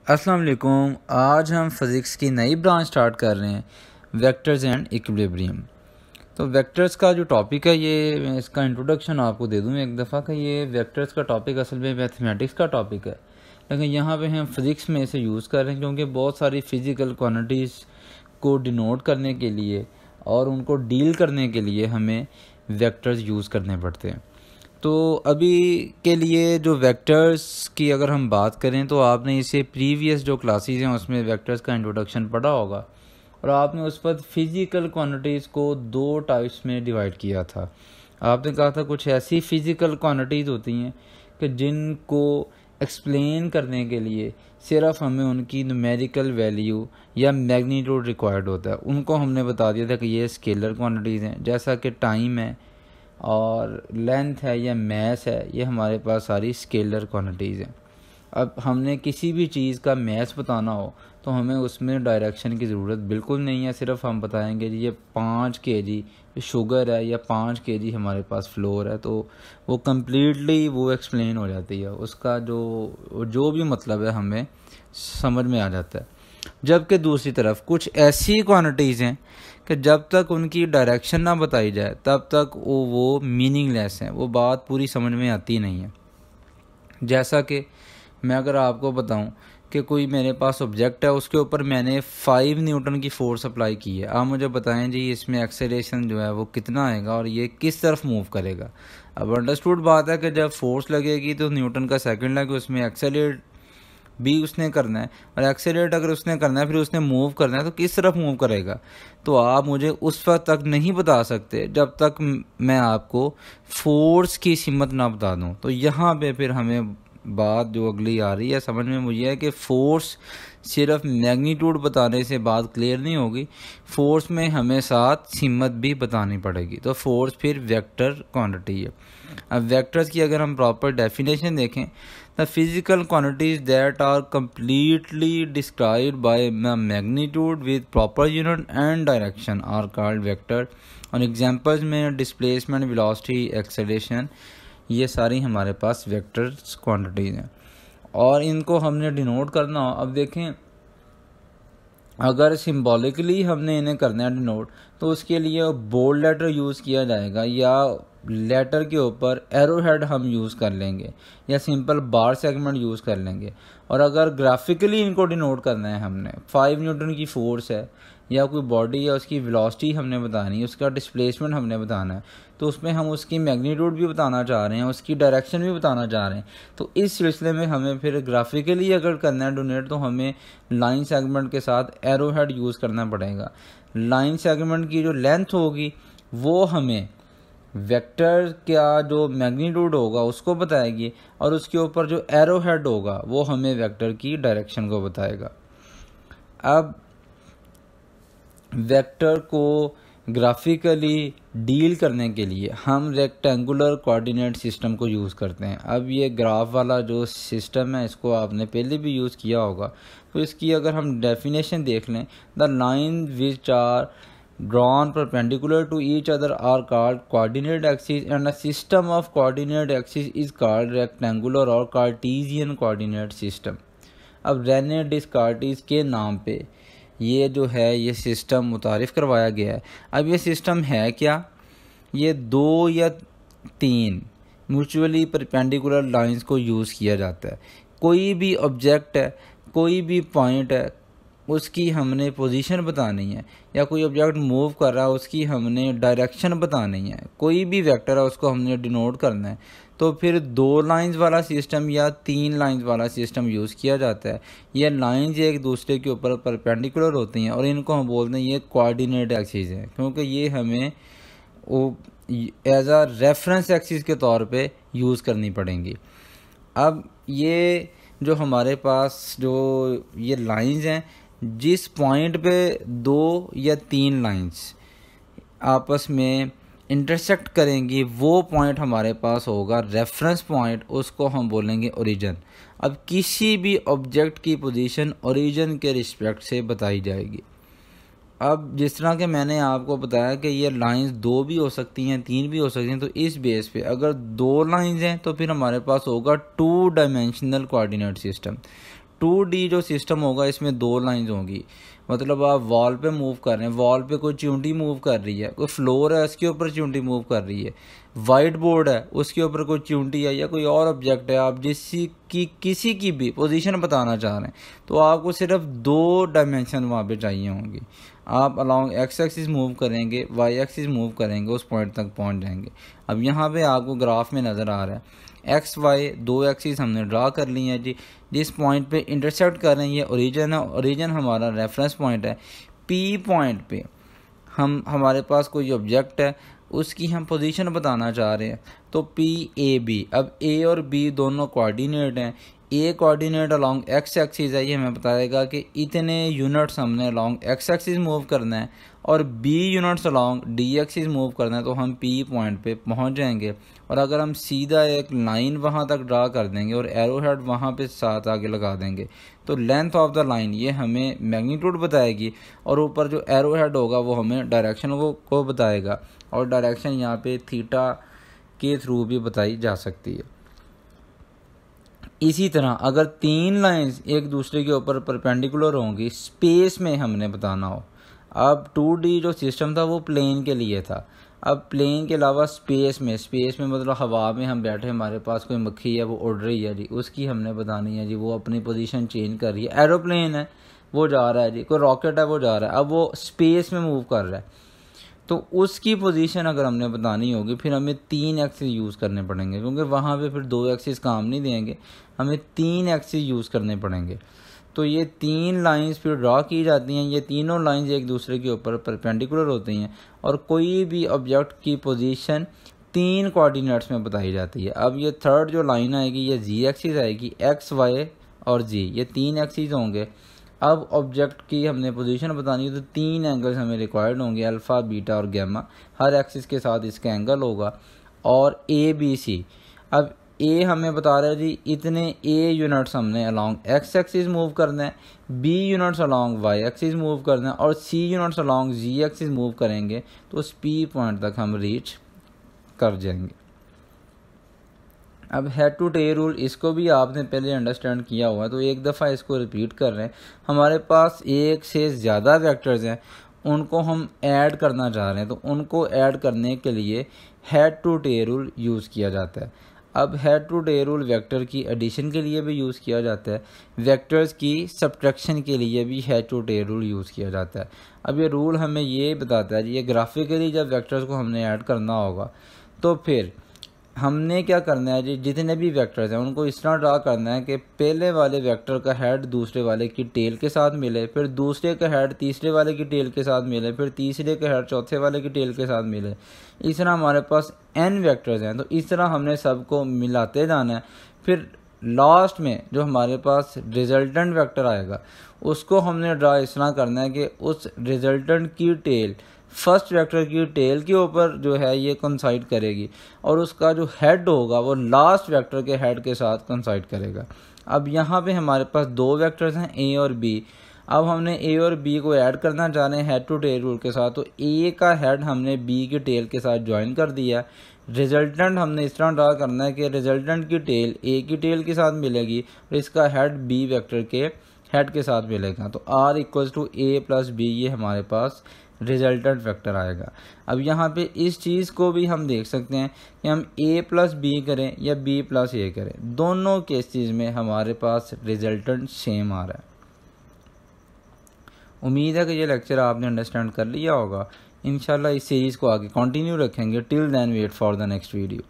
अस्सलाम वालेकुम। आज हम फ़िज़िक्स की नई ब्रांच स्टार्ट कर रहे हैं, वेक्टर्स एंड इक्विलिब्रियम। तो वेक्टर्स का जो टॉपिक है, ये मैं इसका इंट्रोडक्शन आपको दे दूँ एक दफ़ा कि ये वेक्टर्स का टॉपिक असल में मैथमेटिक्स का टॉपिक है, लेकिन यहाँ पे हम फ़िज़िक्स में इसे यूज़ कर रहे हैं क्योंकि बहुत सारी फ़िज़िकल क्वांटिटीज़ को डिनोट करने के लिए और उनको डील करने के लिए हमें वेक्टर्स यूज़ करने पड़ते हैं। तो अभी के लिए जो वेक्टर्स की अगर हम बात करें तो आपने इसे प्रीवियस जो क्लासेस हैं उसमें वेक्टर्स का इंट्रोडक्शन पढ़ा होगा और आपने उस पर फिज़िकल क्वांटिटीज़ को दो टाइप्स में डिवाइड किया था। आपने कहा था कुछ ऐसी फ़िज़िकल क्वांटिटीज़ होती हैं कि जिनको एक्सप्लेन करने के लिए सिर्फ हमें उनकी न्यूमेरिकल वैल्यू या मैग्नीट्यूड रिक्वायर्ड होता है। उनको हमने बता दिया था कि ये स्केलर क्वांटिटीज़ हैं, जैसा कि टाइम है और लेंथ है या मैस है, ये हमारे पास सारी स्केलर क्वांटिटीज़ हैं। अब हमने किसी भी चीज़ का मैस बताना हो तो हमें उसमें डायरेक्शन की ज़रूरत बिल्कुल नहीं है। सिर्फ हम बताएंगे जी ये 5 केजी शुगर है या 5 केजी हमारे पास फ्लोर है, तो वो कम्प्लीटली वो एक्सप्लेन हो जाती है, उसका जो भी मतलब है हमें समझ में आ जाता है। जबकि दूसरी तरफ कुछ ऐसी क्वांटिटीज़ हैं कि जब तक उनकी डायरेक्शन ना बताई जाए तब तक वो मीनिंगलेस हैं, वो बात पूरी समझ में आती नहीं है। जैसा कि मैं अगर आपको बताऊं कि कोई मेरे पास ऑब्जेक्ट है, उसके ऊपर मैंने 5 न्यूटन की फोर्स अप्लाई की है। आप मुझे बताएं जी इसमें एक्सेलरेशन जो है वो कितना आएगा और ये किस तरफ मूव करेगा। अब अंडरस्टूड बात है कि जब फोर्स लगेगी तो न्यूटन का सेकंड लगे, उसमें एक्सेलरेट भी उसने करना है और एक्सेलरेट अगर उसने करना है फिर उसने मूव करना है, तो किस तरफ मूव करेगा। तो आप मुझे उस वक्त तक नहीं बता सकते जब तक मैं आपको फोर्स की सीमत ना बता दूं। तो यहाँ पे फिर हमें बात जो अगली आ रही है समझ में मुझे है कि फोर्स सिर्फ मैग्नीट्यूड बताने से बात क्लियर नहीं होगी, फोर्स में हमें साथ सीमत भी बतानी पड़ेगी। तो फोर्स फिर वेक्टर क्वांटिटी है। अब वेक्टर्स की अगर हम प्रॉपर डेफिनेशन देखें, the physical quantities that are completely described by magnitude with proper unit and direction are called vector. और एग्जांपल्स में डिस्प्लेसमेंट, वेलोसिटी, एक्सेलरेशन, ये सारी हमारे पास वेक्टर्स क्वांटिटीज़ हैं और इनको हमने डिनोट करना हो। अब देखें अगर सिंबॉलिकली हमने इन्हें करना है डिनोट तो उसके लिए बोल्ड लेटर यूज़ किया जाएगा या लेटर के ऊपर एरो हेड हम यूज़ कर लेंगे या सिंपल बार सेगमेंट यूज़ कर लेंगे। और अगर ग्राफिकली इनको डिनोट करना है, हमने 5 न्यूटन की फोर्स है या कोई बॉडी है, उसकी वेलोसिटी हमने बतानी है, उसका डिस्प्लेसमेंट हमने बताना है, तो उसमें हम उसकी मैग्नीट्यूड भी बताना चाह रहे हैं, उसकी डायरेक्शन भी बताना चाह रहे हैं। तो इस सिलसिले में हमें फिर ग्राफिकली अगर करना है डोनेट तो हमें लाइन सेगमेंट के साथ एरो हेड यूज़ करना पड़ेगा। लाइन सेगमेंट की जो लेंथ होगी वो हमें वेक्टर का जो मैग्नीट्यूड होगा उसको बताएगी और उसके ऊपर जो एरो हेड होगा वो हमें वेक्टर की डायरेक्शन को बताएगा। अब वेक्टर को ग्राफिकली डील करने के लिए हम रेक्टेंगुलर कोऑर्डिनेट सिस्टम को यूज़ करते हैं। अब ये ग्राफ वाला जो सिस्टम है इसको आपने पहले भी यूज़ किया होगा, तो इसकी अगर हम डेफिनेशन देख लें, the line which are drawn perpendicular to each other are called coordinate axes and a system of coordinate axes is called rectangular or Cartesian coordinate system। अब रेने डिस्कार्टिस के नाम पे ये जो है ये सिस्टम मुतारिफ़ करवाया गया है। अब ये सिस्टम है क्या, ये 2 या 3 म्यूचुअली परपेंडिकुलर लाइंस को यूज़ किया जाता है। कोई भी ऑब्जेक्ट है, कोई भी पॉइंट है, उसकी हमने पोजीशन बतानी है, या कोई ऑब्जेक्ट मूव कर रहा है उसकी हमने डायरेक्शन बतानी है, कोई भी वेक्टर है उसको हमने डिनोट करना है, तो फिर 2 लाइंस वाला सिस्टम या 3 लाइंस वाला सिस्टम यूज़ किया जाता है। ये लाइंस एक दूसरे के ऊपर परपेंडिकुलर होती हैं और इनको हम बोलते हैं ये कोऑर्डिनेट एक्सिस हैं, क्योंकि ये हमें एज आ रेफरेंस एक्सिस के तौर पे यूज़ करनी पड़ेंगी। अब ये जो हमारे पास जो ये लाइंस हैं, जिस पॉइंट पे 2 या 3 लाइंस आपस में इंटरसेक्ट करेंगी वो पॉइंट हमारे पास होगा रेफरेंस पॉइंट, उसको हम बोलेंगे ओरिजिन। अब किसी भी ऑब्जेक्ट की पोजीशन ओरिजिन के रिस्पेक्ट से बताई जाएगी। अब जिस तरह के मैंने आपको बताया कि ये लाइंस 2 भी हो सकती हैं, 3 भी हो सकती हैं, तो इस बेस पे अगर 2 लाइंस हैं तो फिर हमारे पास होगा 2 डायमेंशनल कोऑर्डिनेट सिस्टम। 2D जो सिस्टम होगा इसमें 2 लाइंस होंगी, मतलब आप वॉल पे मूव कर रहे हैं, वॉल पे कोई चूंटी मूव कर रही है, कोई फ्लोर है उसके ऊपर चूंटी मूव कर रही है, वाइट बोर्ड है उसके ऊपर कोई चूंटी है या कोई और ऑब्जेक्ट है, आप किसी की भी पोजीशन बताना चाह रहे हैं तो आपको सिर्फ 2 डायमेंशन वहाँ पे चाहिए होंगी। आप अलॉन्ग एक्स एक्सिस मूव करेंगे, वाई एक्सिस मूव करेंगे, उस पॉइंट तक पहुँच जाएंगे। अब यहाँ पे आपको ग्राफ में नज़र आ रहा है एक्स वाई 2 एक्सिस हमने ड्रा कर ली हैं जी। जिस पॉइंट पे इंटरसेक्ट कर रहे हैं ये ओरिजिन है, ओरिजिन हमारा रेफरेंस पॉइंट है। पी पॉइंट पे हमारे पास कोई ऑब्जेक्ट है, उसकी हम पोजीशन बताना चाह रहे हैं तो पी ए बी। अब ए और बी दोनों कोऑर्डिनेट हैं। ए कोऑर्डिनेट अलॉन्ग एक्स एक्सिस है, ये हमें बताएगा कि इतने यूनिट्स हमने अलॉन्ग एक्स एक्सिस मूव करना है, और B units along the axis move करना है, तो हम पी पॉइंट पे पहुंच जाएंगे। और अगर हम सीधा एक लाइन वहां तक ड्रा कर देंगे और एरो हेड वहाँ पे साथ आगे लगा देंगे तो लेंथ ऑफ द लाइन ये हमें मैग्नीट्यूड बताएगी, और ऊपर जो एरो हेड होगा वो हमें डायरेक्शन को बताएगा, और डायरेक्शन यहाँ पे थीटा के थ्रू भी बताई जा सकती है। इसी तरह अगर 3 लाइंस एक दूसरे के ऊपर परपेंडिकुलर होंगी, स्पेस में हमने बताना हो, अब 2D जो सिस्टम था वो प्लेन के लिए था, अब प्लेन के अलावा स्पेस में मतलब हवा में हम बैठे, हमारे पास कोई मक्खी है वो उड़ रही है जी, उसकी हमने बतानी है जी, वो अपनी पोजीशन चेंज कर रही है। एरोप्लेन है वो जा रहा है जी, कोई रॉकेट है वो जा रहा है, अब वो स्पेस में मूव कर रहा है, तो उसकी पोजीशन अगर हमने बतानी होगी फिर हमें 3 एक्सिस यूज़ करने पड़ेंगे, क्योंकि वहाँ पे फिर 2 एक्सिस काम नहीं देंगे, हमें 3 एक्सिस यूज़ करने पड़ेंगे। तो ये 3 लाइंस फिर ड्रा की जाती हैं, ये तीनों लाइंस एक दूसरे के ऊपर परपेंडिकुलर होती हैं, और कोई भी ऑब्जेक्ट की पोजीशन 3 कोऑर्डिनेट्स में बताई जाती है। अब ये थर्ड जो लाइन आएगी ये जी एक्सिस आएगी, एक्स वाई और जी ये 3 एक्सिस होंगे। अब ऑब्जेक्ट की हमने पोजीशन बतानी है तो 3 एंगल्स हमें रिक्वायर्ड होंगे, अल्फ़ा बीटा और गैमा, हर एक्सिस के साथ इसका एंगल होगा, और ए बी सी। अब ए हमें बता रहा है जी इतने ए यूनिट्स हमने अलॉन्ग एक्स एक्सिस मूव करना है, B units along Y axis move करना है, और C units along Z axis move करेंगे तो उस पी पॉइंट तक हम रीच कर जाएंगे। अब हेड टू टेल रूल, इसको भी आपने पहले अंडरस्टैंड किया हुआ है तो एक दफ़ा इसको रिपीट कर रहे हैं। हमारे पास एक से ज़्यादा वेक्टर्स हैं, उनको हम ऐड करना चाह रहे हैं, तो उनको ऐड करने के लिए head to tail rule use किया जाता है। अब head to tail rule vector की एडिशन के लिए भी यूज़ किया जाता है, वेक्टर्स की सब्ट्रैक्शन के लिए भी head to tail rule use किया जाता है। अब ये रूल हमें ये बताता है, ये ग्राफिकली जब वेक्टर्स को हमने ऐड करना होगा तो फिर हमने क्या करना है जी, जितने भी वेक्टर्स हैं उनको इस तरह ड्रा करना है कि पहले वाले वेक्टर का हेड दूसरे वाले की टेल के साथ मिले, फिर दूसरे का हेड तीसरे वाले की टेल के साथ मिले, फिर तीसरे का हेड चौथे वाले की टेल के साथ मिले। इस तरह हमारे पास n वेक्टर्स हैं, तो इस तरह हमने सबको मिलाते जाना है। फिर लास्ट में जो हमारे पास रिजल्टेंट वेक्टर आएगा उसको हमने ड्रा इस तरह करना है कि उस रिजल्टेंट की टेल फर्स्ट वेक्टर की टेल के ऊपर जो है ये कंसाइड करेगी, और उसका जो हेड होगा वो लास्ट वेक्टर के हेड के साथ कंसाइड करेगा। अब यहाँ पे हमारे पास 2 वेक्टर्स हैं ए और बी। अब हमने ए और बी को ऐड करना चाह रहे हैं हेड टू टेल रूल के साथ, तो ए का हेड हमने बी की टेल के साथ ज्वाइन कर दिया। रिजल्टेंट हमने इस तरह ड्रा करना है कि रिजल्टेंट की टेल ए की टेल के साथ मिलेगी और इसका हेड बी वेक्टर के हेड के साथ मिलेगा, तो r equals to A plus B ये हमारे पास रिजल्टेंट वेक्टर आएगा। अब यहाँ पे इस चीज़ को भी हम देख सकते हैं कि हम a प्लस बी करें या b प्लस ए करें, दोनों केसेस में हमारे पास रिजल्टेंट सेम आ रहा है। उम्मीद है कि ये लेक्चर आपने अंडरस्टैंड कर लिया होगा। इंशाल्लाह इस सीरीज़ को आगे कंटिन्यू रखेंगे। Till then wait for the next video.